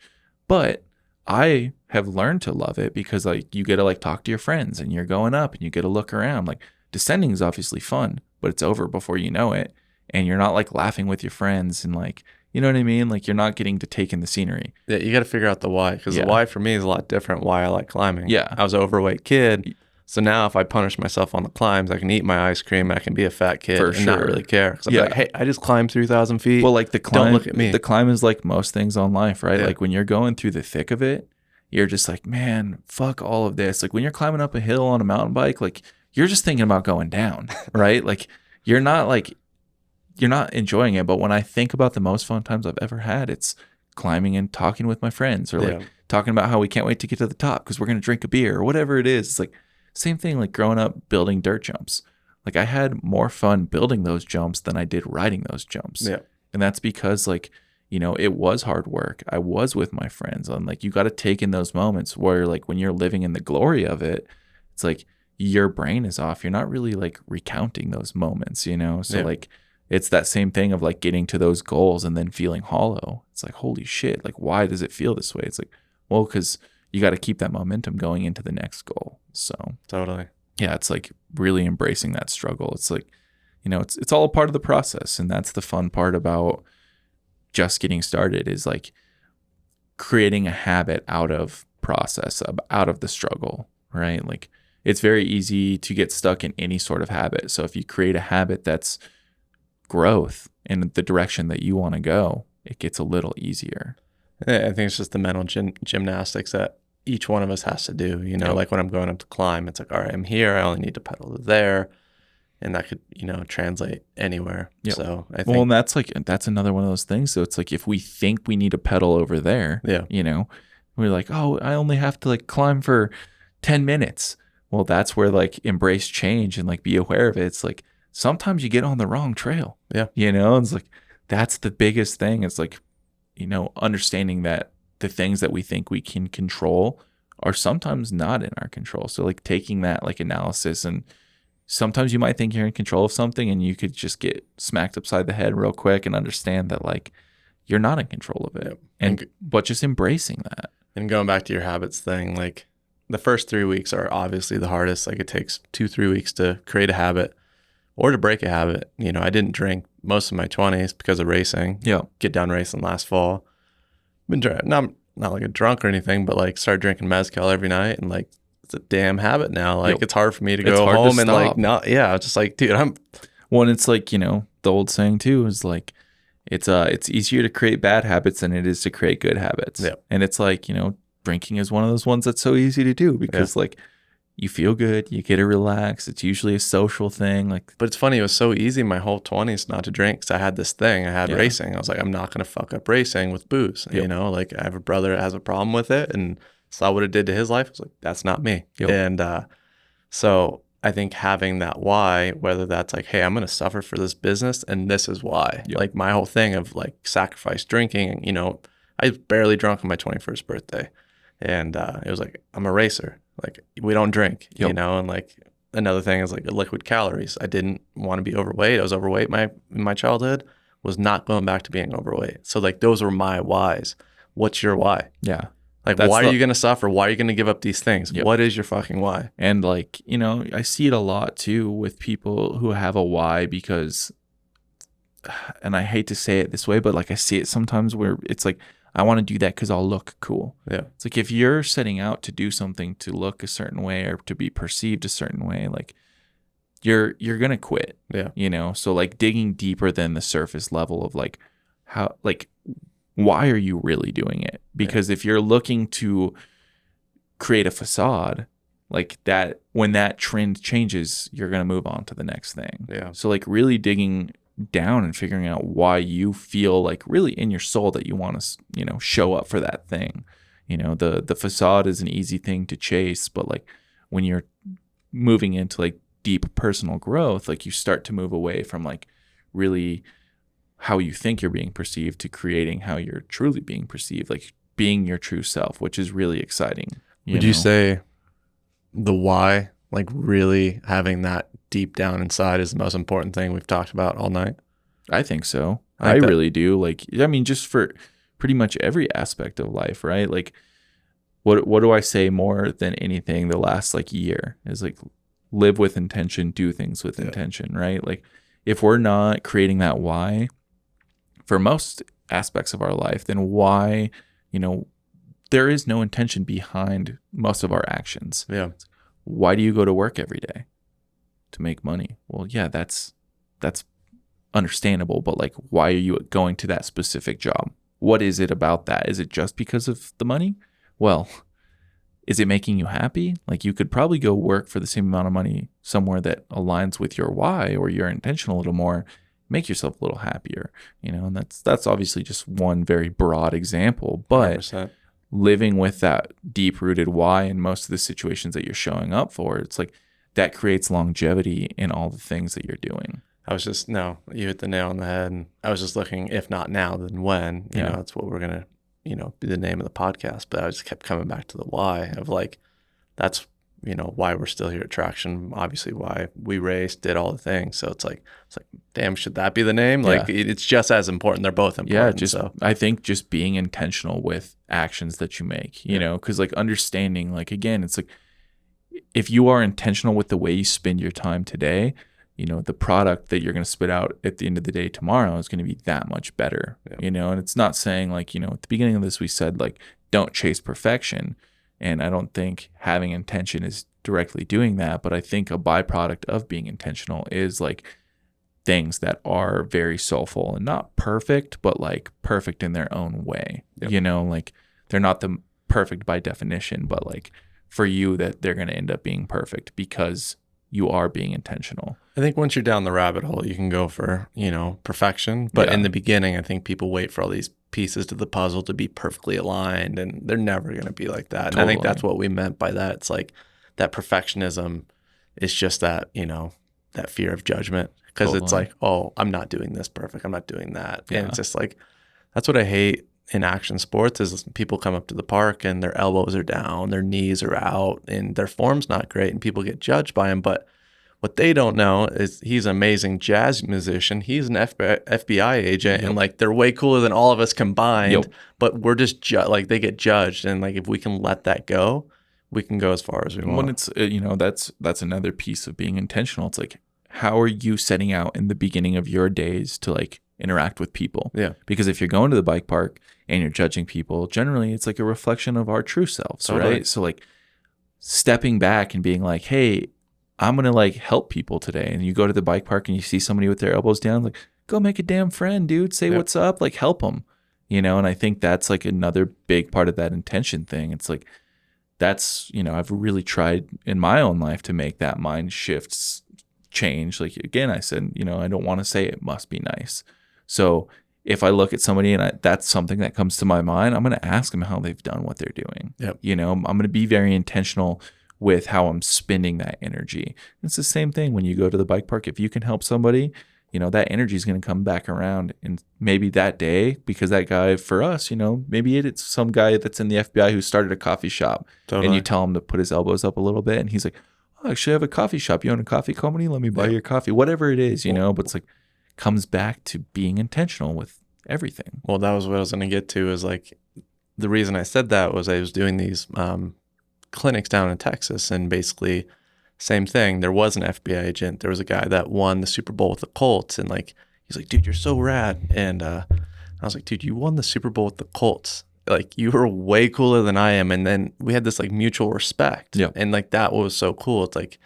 But I have learned to love it because like you get to like talk to your friends and you're going up and you get to look around. Like descending is obviously fun, but it's over before you know it. And you're not like laughing with your friends and like, you know what I mean? Like you're not getting to take in the scenery. Yeah, you got to figure out the why because the why for me is a lot different why I like climbing. Yeah. I was an overweight kid. So now if I punish myself on the climbs, I can eat my ice cream. I can be a fat kid and not really care. Because I'm like, hey, I just climbed 3,000 feet. Well, like the climb, don't look at me. The climb is like most things on life, right? Yeah. Like when you're going through the thick of it, you're just like, man, fuck all of this. Like when you're climbing up a hill on a mountain bike, like you're just thinking about going down, right? Like you're not enjoying it. But when I think about the most fun times I've ever had, it's climbing and talking with my friends or like talking about how we can't wait to get to the top because we're going to drink a beer or whatever it is. It's like same thing like growing up building dirt jumps. Like I had more fun building those jumps than I did riding those jumps. Yeah. And that's because like, you know, it was hard work. I was with my friends. And like you got to take in those moments where like when you're living in the glory of it, it's like your brain is off. You're not really like recounting those moments, you know? So like it's that same thing of like getting to those goals and then feeling hollow. It's like, holy shit, like why does it feel this way? It's like, well, because you got to keep that momentum going into the next goal. So totally. Yeah, it's like really embracing that struggle. It's like, you know, it's all a part of the process. And that's the fun part about just getting started is like creating a habit out of process, out of the struggle, right? Like it's very easy to get stuck in any sort of habit. So if you create a habit that's growth in the direction that you want to go, it gets a little easier. I think it's just the mental gymnastics that each one of us has to do. You know, Yep. like when I'm going up to climb, it's like, all right, I'm here. I only need to pedal to there. And that could, you know, translate anywhere. Yep. So I think, Well, and that's another one of those things. So it's like if we think we need to pedal over there, yeah, you know, we're like, oh, I only have to like climb for 10 minutes. Well, that's where like embrace change and like be aware of it. It's like sometimes you get on the wrong trail. Yeah. You know, it's like that's the biggest thing. It's like, you know, understanding that the things that we think we can control are sometimes not in our control. So like taking that like analysis, and sometimes you might think you're in control of something and you could just get smacked upside the head real quick and understand that like you're not in control of it. Yep. But just embracing that. And going back to your habits thing, like the first 3 weeks are obviously the hardest. Like it takes 2-3 weeks to create a habit or to break a habit. You know, I didn't drink most of my 20s because of racing. Yeah. Get down racing last fall. Been not like a drunk or anything, but like started drinking mezcal every night, and like it's a damn habit now. Like it's hard for me to go home and like not. Yeah, it's just like, dude, Well, and it's like, you know, the old saying too is like it's easier to create bad habits than it is to create good habits. Yeah. And it's like, you know, drinking is one of those ones that's so easy to do because like you feel good, you get to relax. It's usually a social thing. Like, but it's funny. It was so easy my whole 20s not to drink because I had this thing. I had racing. I was like, I'm not going to fuck up racing with booze. You know, like I have a brother that has a problem with it and saw what it did to his life. I was like, that's not me. And so I think having that why, whether that's like, hey, I'm going to suffer for this business and this is why. Like my whole thing of like sacrifice drinking, you know, I was barely drunk on my 21st birthday. And it was like, I'm a racer. Like we don't drink, you know, and like another thing is like liquid calories. I didn't want to be overweight. I was overweight in my childhood, was not going back to being overweight. So like those were my whys. What's your why? Yeah. Like why are you going to suffer? Why are you going to give up these things? What is your fucking why? And like, you know, I see it a lot too with people who have a why because, and I hate to say it this way, but like I see it sometimes where it's like, I want to do that because I'll look cool. Yeah. It's like if you're setting out to do something to look a certain way or to be perceived a certain way, like you're going to quit. Yeah. You know, so like digging deeper than the surface level of like how, like, why are you really doing it? Because if you're looking to create a facade like that, when that trend changes, you're going to move on to the next thing. Yeah. So like really digging down and figuring out why you feel like really in your soul that you want to, you know, show up for that thing. You know, the facade is an easy thing to chase, but like when you're moving into like deep personal growth, like you start to move away from like really how you think you're being perceived to creating how you're truly being perceived, like being your true self, which is really exciting. Would you say the why, like really having that deep down inside, is the most important thing we've talked about all night? I think so. I really do. Like, I mean, just for pretty much every aspect of life, right? Like, what do I say more than anything the last like year is like live with intention, do things with intention, right? Like, if we're not creating that why for most aspects of our life, then why, you know, there is no intention behind most of our actions. Yeah. Why do you go to work every day? To make money. Well, yeah, that's understandable, but like, why are you going to that specific job? What is it about that? Is it just because of the money? Well, is it making you happy? Like you could probably go work for the same amount of money somewhere that aligns with your why or your intention a little more, make yourself a little happier, you know, and that's obviously just one very broad example, but 100%. Living with that deep rooted why in most of the situations that you're showing up for, it's like that creates longevity in all the things that you're doing. You hit the nail on the head. And I was just looking, if not now, then when, you know, that's what we're going to, you know, be the name of the podcast. But I just kept coming back to the why of like, that's, you know, why we're still here at Traction, obviously why we raced, did all the things. So it's like, damn, should that be the name? Like it's just as important. They're both important. Yeah. I think just being intentional with actions that you make, you know, cause like understanding, like, again, it's like, if you are intentional with the way you spend your time today, you know, the product that you're going to spit out at the end of the day tomorrow is going to be that much better, you know, and it's not saying like, you know, at the beginning of this, we said like, don't chase perfection. And I don't think having intention is directly doing that, but I think a byproduct of being intentional is like things that are very soulful and not perfect, but like perfect in their own way. Yep. You know, like they're not the perfect by definition, but like for you that they're going to end up being perfect because you are being intentional. I think once you're down the rabbit hole, you can go for, perfection. But in the beginning, I think people wait for all these pieces to the puzzle to be perfectly aligned, and they're never going to be like that. And I think that's what we meant by that. It's like that perfectionism is just that, that fear of judgment, because it's like, oh, I'm not doing this perfect. I'm not doing that. And it's just like, that's what I hate in action sports is people come up to the park and their elbows are down, their knees are out, and their form's not great, and people get judged by him. But what they don't know is he's an amazing jazz musician. He's an FBI agent, and like they're way cooler than all of us combined. But we're just like they get judged, and like if we can let that go, we can go as far as we want. When it's that's another piece of being intentional. It's like, how are you setting out in the beginning of your days to like interact with people? Yeah. Because if you're going to the bike park and you're judging people, generally it's like a reflection of our true selves, right? So like stepping back and being like, hey, I'm going to like help people today. And you go to the bike park and you see somebody with their elbows down, like, go make a damn friend, dude. Say what's up, like help them, And I think that's like another big part of that intention thing. It's like, that's, I've really tried in my own life to make that mind shifts change. Like, again, I said, I don't want to say it must be nice. So if I look at somebody and that's something that comes to my mind, I'm going to ask them how they've done what they're doing. I'm going to be very intentional with how I'm spending that energy. It's the same thing when you go to the bike park. If you can help somebody, that energy is going to come back around. And maybe that day, because that guy for us, maybe it's some guy that's in the FBI who started a coffee shop. And you tell him to put his elbows up a little bit. And he's like, oh, actually I have a coffee shop. You own a coffee company? Let me buy your coffee. Whatever it is, but it's like, comes back to being intentional with everything. Well, that was what I was going to get to, is like, the reason I said that was I was doing these clinics down in Texas, and basically same thing. There was an FBI agent. There was a guy that won the Super Bowl with the Colts, and like, he's like, dude, you're so rad. And I was like, dude, you won the Super Bowl with the Colts. Like, you were way cooler than I am. And then we had this like mutual respect. And like, that was so cool. It's like,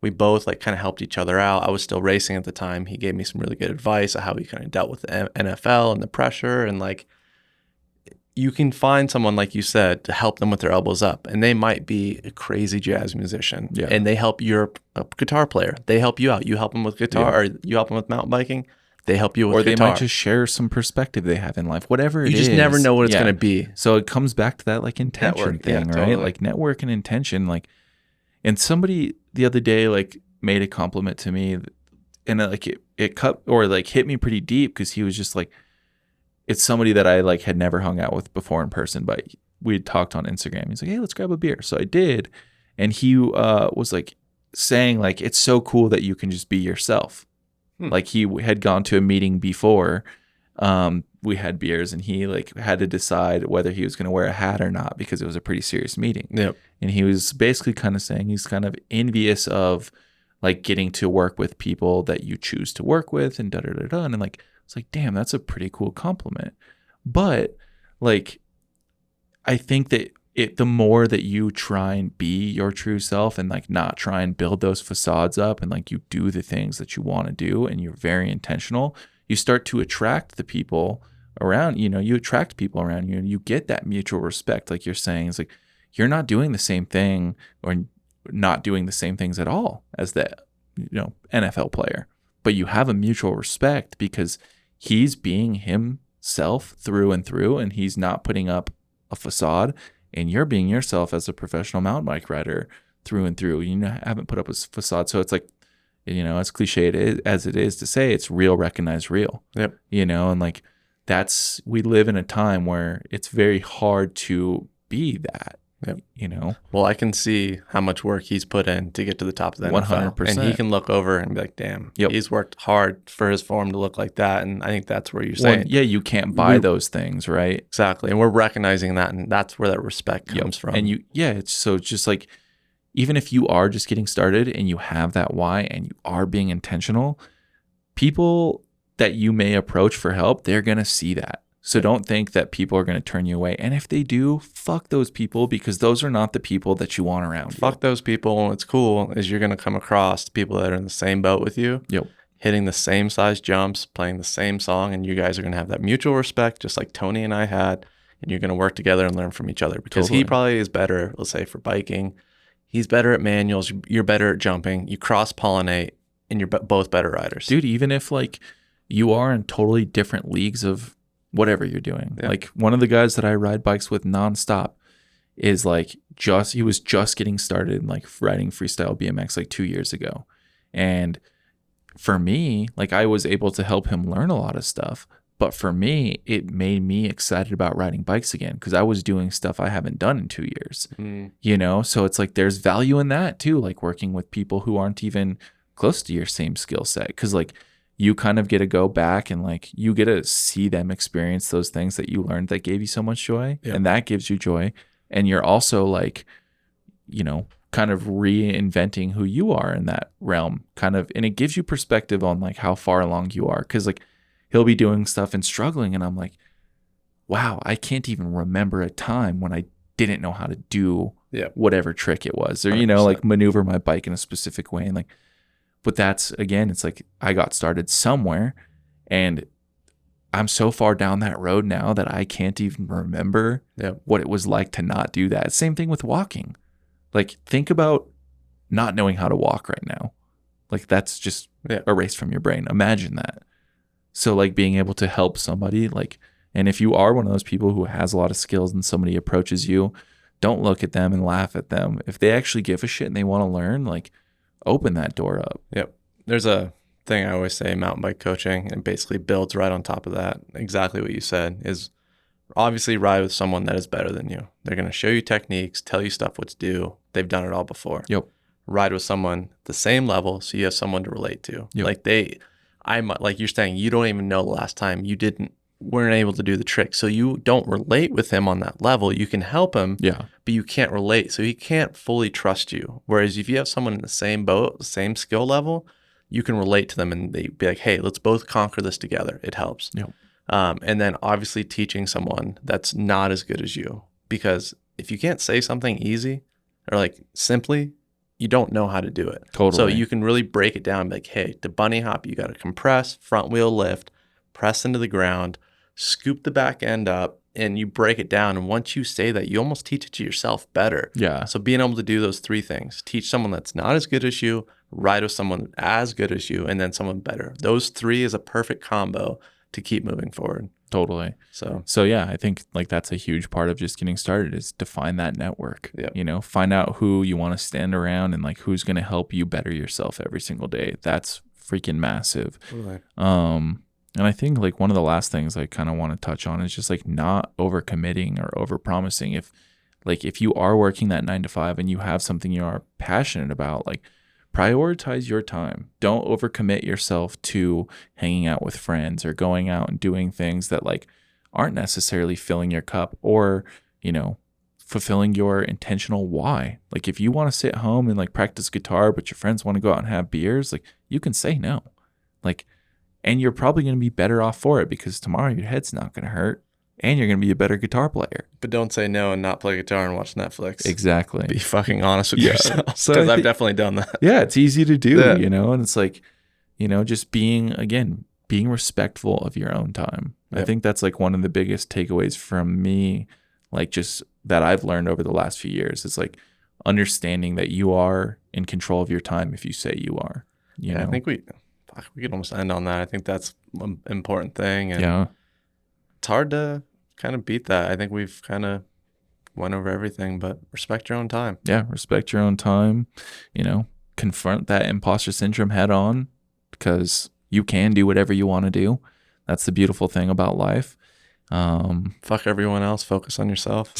we both like kind of helped each other out. I was still racing at the time. He gave me some really good advice on how he kind of dealt with the NFL and the pressure. And like, you can find someone, like you said, to help them with their elbows up. And they might be a crazy jazz musician. And they help, you're a guitar player. They help you out. You help them with guitar, or you help them with mountain biking. They help you with guitar. Or they might just share some perspective they have in life, whatever it is. You just never know what it's going to be. So it comes back to that like intention thing, right? Totally. Like network and intention. Like, and somebody the other day like made a compliment to me, and like it cut or like hit me pretty deep, because he was just like, it's somebody that I like had never hung out with before in person, but we had talked on Instagram. He's like, hey, let's grab a beer. So I did. And he was like saying like, it's so cool that you can just be yourself. Like, he had gone to a meeting before. We had beers, and he like had to decide whether he was going to wear a hat or not, because it was a pretty serious meeting. And he was basically kind of saying he's kind of envious of like getting to work with people that you choose to work with, and da-da-da-da. And like, it's like, damn, that's a pretty cool compliment. But like, I think that the more that you try and be your true self, and like not try and build those facades up, and like you do the things that you want to do, and you're very intentional, you start to attract the people around, you attract people around you, and you get that mutual respect. Like you're saying, it's like, you're not doing the same thing, or not doing the same things at all as the NFL player, but you have a mutual respect because he's being himself through and through, and he's not putting up a facade, and you're being yourself as a professional mountain bike rider through and through. Haven't put up a facade. So it's like, as cliche as it is to say, it's real, recognize real. And like, we live in a time where it's very hard to be that. Well, I can see how much work he's put in to get to the top of the NFL. 100%. And he can look over and be like, damn, he's worked hard for his form to look like that. And I think that's where you're saying. Well, you can't buy those things, right? Exactly. And we're recognizing that, and that's where that respect comes from. And it's just like, even if you are just getting started and you have that why and you are being intentional, people that you may approach for help, they're going to see that. So don't think that people are going to turn you away. And if they do, fuck those people, because those are not the people that you want around you. Fuck those people. What's cool is you're going to come across people that are in the same boat with you, Yep. hitting the same size jumps, playing the same song, and you guys are going to have that mutual respect, just like Tony and I had, and you're going to work together and learn from each other, because he probably is better, let's say, for biking. He's better at manuals. You're better at jumping. You cross-pollinate, and you're both better riders. Dude, even if like you are in totally different leagues of whatever you're doing. Yeah. Like one of the guys that I ride bikes with nonstop is like he was just getting started in like riding freestyle BMX like 2 years ago. And for me, like I was able to help him learn a lot of stuff. But for me, it made me excited about riding bikes again, because I was doing stuff I haven't done in 2 years, you know? So it's like there's value in that too, like working with people who aren't even close to your same skill set. Because like you kind of get to go back and like you get to see them experience those things that you learned that gave you so much joy. Yeah. And that gives you joy. And you're also like, you know, kind of reinventing who you are in that realm kind of. And it gives you perspective on like how far along you are. Because like he'll be doing stuff and struggling. And I'm like, wow, I can't even remember a time when I didn't know how to do whatever trick it was. Or, 100%. You know, like maneuver my bike in a specific way. And like, but that's, again, it's like I got started somewhere and I'm so far down that road now that I can't even remember what it was like to not do that. Same thing with walking. Like think about not knowing how to walk right now. Like that's just erased from your brain. Imagine that. So like being able to help somebody, like, and if you are one of those people who has a lot of skills and somebody approaches you, don't look at them and laugh at them. If they actually give a shit and they want to learn, like, open that door up. Yep. There's a thing I always say, mountain bike coaching, and basically builds right on top of that. Exactly what you said is obviously ride with someone that is better than you. They're going to show you techniques, tell you stuff what to do. They've done it all before. Yep. Ride with someone the same level so you have someone to relate to. Yep. Like you're saying, you don't even know the last time you weren't able to do the trick. So you don't relate with him on that level. You can help him, but you can't relate. So he can't fully trust you. Whereas if you have someone in the same boat, the same skill level, you can relate to them and they'd be like, hey, let's both conquer this together. It helps. Yep. And then obviously teaching someone that's not as good as you, because if you can't say something easy or like simply, you don't know how to do it. Totally. So you can really break it down and be like, hey, to bunny hop, you got to compress, front wheel lift, press into the ground, scoop the back end up, and you break it down. And once you say that, you almost teach it to yourself better. Yeah. So being able to do those three things, teach someone that's not as good as you, ride with someone as good as you, and then someone better. Those three is a perfect combo to keep moving forward. Totally. So yeah, I think like that's a huge part of just getting started is define that network. Yep. You know, find out who you want to stand around and like who's going to help you better yourself every single day. That's freaking massive. Totally. And I think like one of the last things I kind of want to touch on is just like not overcommitting or overpromising. If you are working that 9 to 5 and you have something you are passionate about, like prioritize your time. Don't overcommit yourself to hanging out with friends or going out and doing things that like aren't necessarily filling your cup or, you know, fulfilling your intentional why. Like if you want to sit home and like practice guitar, but your friends want to go out and have beers, like you can say no. Like, and you're probably going to be better off for it because tomorrow your head's not going to hurt and you're going to be a better guitar player. But don't say no and not play guitar and watch Netflix. Exactly. Be fucking honest with yourself. Because I've definitely done that. Yeah, it's easy to do, you know, and it's like, you know, just being respectful of your own time. Yep. I think that's like one of the biggest takeaways from me, like just that I've learned over the last few years. It's like understanding that you are in control of your time if you say you are. You know? I think we could almost end on that. I think that's an important thing. And it's hard to kind of beat that. I think we've kind of went over everything, but respect your own time. Yeah, respect your own time. You know, confront that imposter syndrome head on because you can do whatever you want to do. That's the beautiful thing about life. Fuck everyone else. Focus on yourself.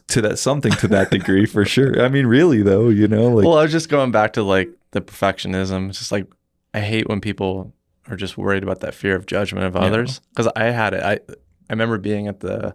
To that degree, for sure. I mean, really though, you know, like. Well, I was just going back to like the perfectionism. It's just like I hate when people are just worried about that fear of judgment of others. Because I had it. I remember being at the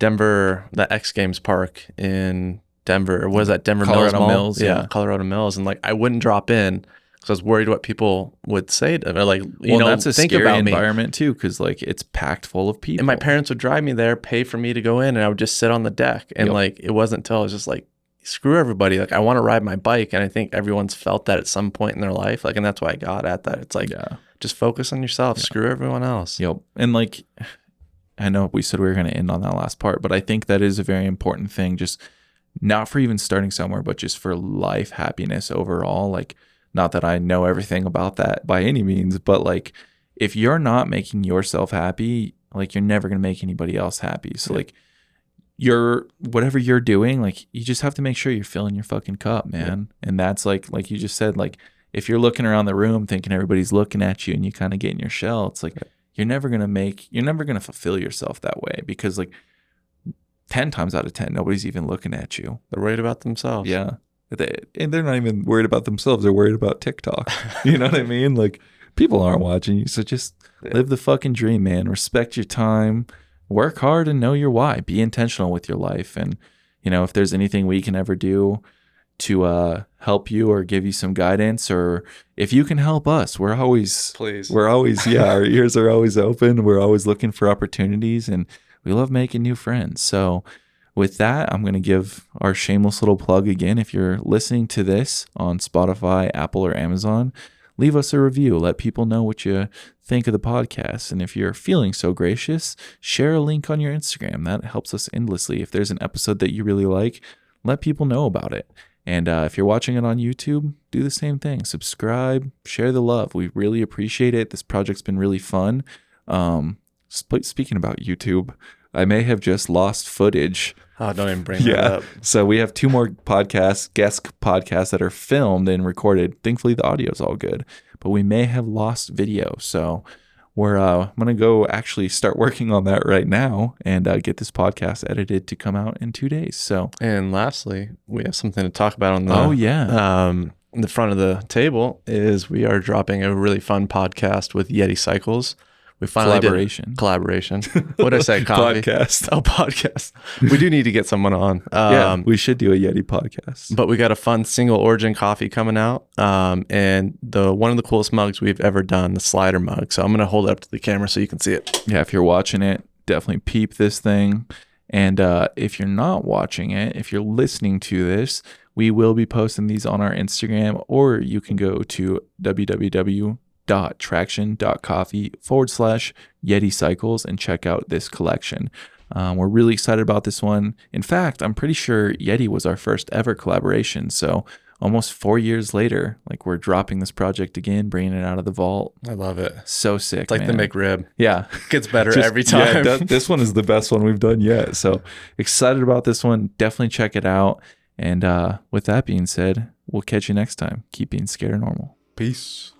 X Games park in Denver. Or was that Denver Colorado Mills? Mills, Yeah, Colorado Mills, and like I wouldn't drop in because because I was worried what people would say to me. Like, that's a think scary about me. environment too, because like it's packed full of people. And my parents would drive me there, pay for me to go in, and I would just sit on the deck. And like, it wasn't until I was just like, screw everybody. Like, I want to ride my bike. And I think everyone's felt that at some point in their life. Like, and that's why I got at that. It's like, just focus on yourself. Screw everyone else. Yep. And like, I know we said we were going to end on that last part, but I think that is a very important thing. Just not for even starting somewhere, but just for life happiness overall. Like, not that I know everything about that by any means, but like, if you're not making yourself happy, like, you're never going to make anybody else happy. So like, whatever you're doing, like, you just have to make sure you're filling your fucking cup, man. And that's like you just said, like, if you're looking around the room thinking everybody's looking at you and you kind of get in your shell, it's like, you're never going to fulfill yourself that way, because like 10 times out of 10, nobody's even looking at you. They're worried about themselves. Yeah. And they're not even worried about themselves. They're worried about TikTok. You know what I mean? Like, people aren't watching you. So just live the fucking dream, man. Respect your time. Work hard and know your why. Be intentional with your life. And, if there's anything we can ever do to help you or give you some guidance, or if you can help us, our ears are always open. We're always looking for opportunities, and we love making new friends. So with that, I'm going to give our shameless little plug again. If you're listening to this on Spotify, Apple, or Amazon, leave us a review. Let people know what you think of the podcast. And if you're feeling so gracious, share a link on your Instagram. That helps us endlessly. If there's an episode that you really like, let people know about it. And if you're watching it on YouTube, do the same thing. Subscribe, share the love. We really appreciate it. This project's been really fun. Speaking about YouTube, I may have just lost footage. Oh, don't even bring that up. So we have 2 more guest podcasts that are filmed and recorded. Thankfully, the audio is all good, but we may have lost video. So I'm going to go actually start working on that right now and get this podcast edited to come out in 2 days. So, and lastly, we have something to talk about on the in the front of the table is we are dropping a really fun podcast with 𝙎𝘾𝘼𝙍𝙬𝘿. We finally did collaboration. What did I say? Coffee? Podcast. Oh, podcast. We do need to get someone on. We should do a Yeti podcast. But we got a fun single origin coffee coming out, and one of the coolest mugs we've ever done, the slider mug. So I'm gonna hold it up to the camera so you can see it. Yeah, if you're watching it, definitely peep this thing. And if you're not watching it, if you're listening to this, we will be posting these on our Instagram, or you can go to www.traction.coffee/𝙎𝘾𝘼𝙍𝙬 and check out this collection. We're really excited about this one. In fact, I'm pretty sure Yeti was our first ever collaboration. So almost 4 years later, like, we're dropping this project again, bringing it out of the vault. I love it. So sick. It's like the McRib. Yeah. Gets better every time. Yeah, this one is the best one we've done yet. So excited about this one. Definitely check it out. And with that being said, we'll catch you next time. Keep being scared of normal. Peace.